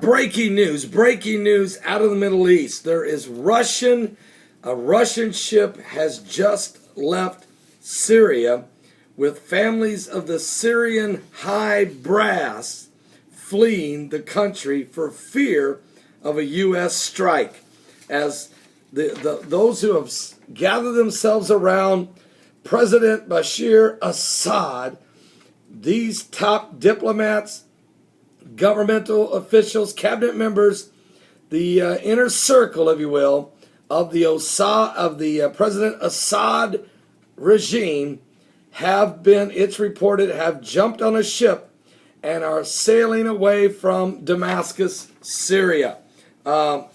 breaking news out of the Middle East. There is a Russian ship has just left Syria with families of the Syrian high brass fleeing the country for fear of a U.S. strike. As those who have gathered themselves around President Bashar Assad, these top diplomats, governmental officials, cabinet members, the inner circle, if you will, of the President Assad regime have been, it's reported, have jumped on a ship and are sailing away from Damascus, Syria. A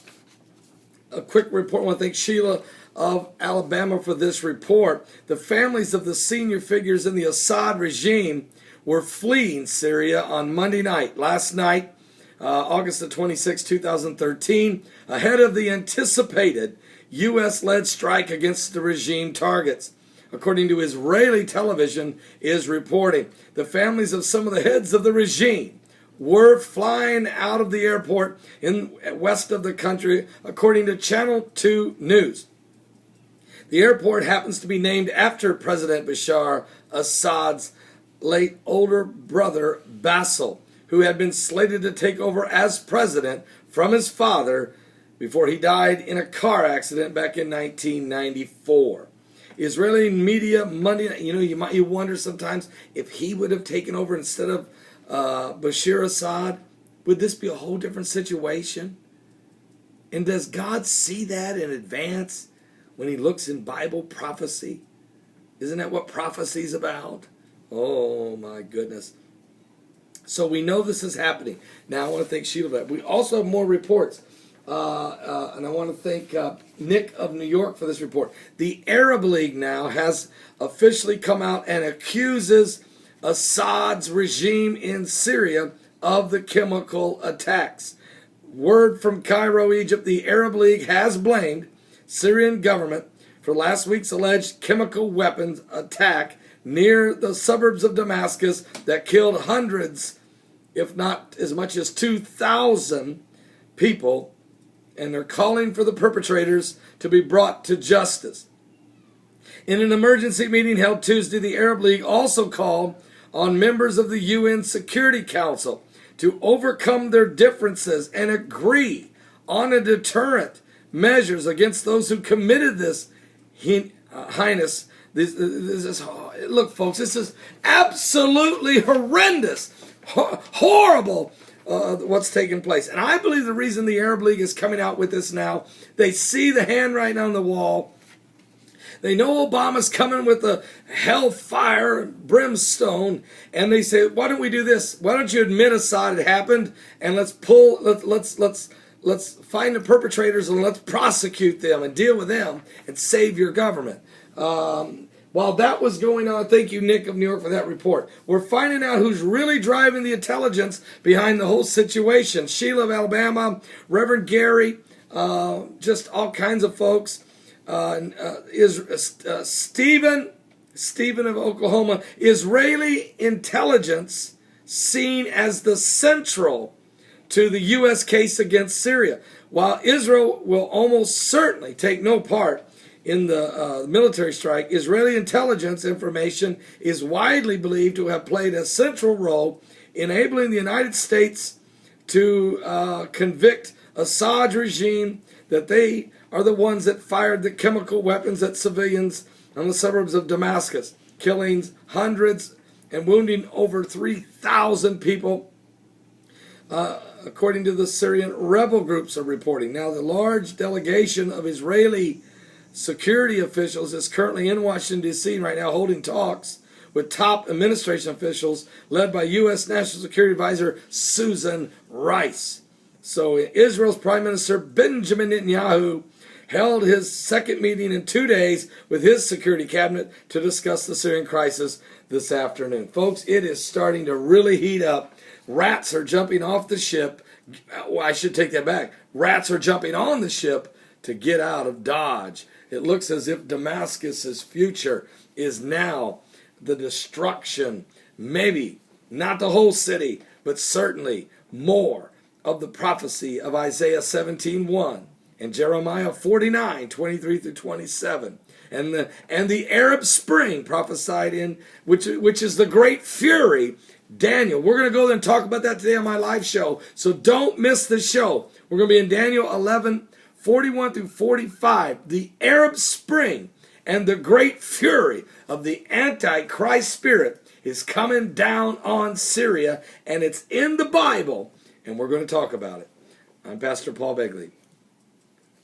quick report. I want to thank Sheila of Alabama for this report. The families of the senior figures in the Assad regime were fleeing Syria on Monday night, last night, August the 26th, 2013, ahead of the anticipated U.S.-led strike against the regime targets. According to Israeli television, is reporting the families of some of the heads of the regime were flying out of the airport in west of the country, according to Channel 2 News. The airport happens to be named after President Bashar Assad's late older brother, Basil, who had been slated to take over as president from his father before he died in a car accident back in 1994. Israeli media Monday night, you wonder sometimes if he would have taken over instead of Bashar Assad, would this be a whole different situation? And does God see that in advance when he looks in Bible prophecy? Isn't that what prophecy is about? Oh my goodness. So we know this is happening. Now I want to thank Sheila for that. We also have more reports. And I want to thank Nick of New York for this report. The Arab League now has officially come out and accuses Assad's regime in Syria of the chemical attacks. Word from Cairo, Egypt, the Arab League has blamed Syrian government for last week's alleged chemical weapons attack near the suburbs of Damascus that killed hundreds, if not as much as 2,000 people, and they're calling for the perpetrators to be brought to justice. In an emergency meeting held Tuesday, the Arab League also called on members of the UN Security Council to overcome their differences and agree on a deterrent measures against those who committed this heinous. Look, folks, this is absolutely horrendous, horrible. What's taking place. And I believe the reason the Arab League is coming out with this now, they see the handwriting on the wall. They know Obama's coming with the hellfire and brimstone, and they say, why don't we do this? Why don't you admit Assad had happened, and let's find the perpetrators and let's prosecute them and deal with them and save your government. While that was going on, thank you, Nick of New York, for that report. We're finding out who's really driving the intelligence behind the whole situation. Sheila of Alabama, Reverend Gary, just all kinds of folks. Stephen of Oklahoma. Israeli intelligence seen as the central to the U.S. case against Syria. While Israel will almost certainly take no part in the military strike, Israeli intelligence information is widely believed to have played a central role enabling the United States to convict Assad's regime that they are the ones that fired the chemical weapons at civilians on the suburbs of Damascus, killing hundreds and wounding over 3,000 people, according to the Syrian rebel groups are reporting. Now, the large delegation of Israeli security officials is currently in Washington, D.C. right now holding talks with top administration officials led by U.S. National Security Advisor Susan Rice. So Israel's Prime Minister Benjamin Netanyahu held his second meeting in 2 days with his security cabinet to discuss the Syrian crisis this afternoon. Folks, it is starting to really heat up. Rats are jumping off the ship. Well, I should take that back. Rats are jumping on the ship to get out of Dodge. It looks as if Damascus's future is now the destruction, maybe not the whole city, but certainly more of the prophecy of Isaiah 17:1 and Jeremiah 49:23 through 27. And the Arab Spring prophesied in, which is the great fury, Daniel. We're going to go there and talk about that today on my live show, so don't miss the show. We're going to be in Daniel 11:41 through 45. The Arab Spring and the great fury of the Antichrist spirit is coming down on Syria, and it's in the Bible, and we're going to talk about it. I'm Pastor Paul Begley.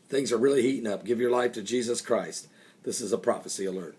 Things are really heating up. Give your life to Jesus Christ. This is a prophecy alert.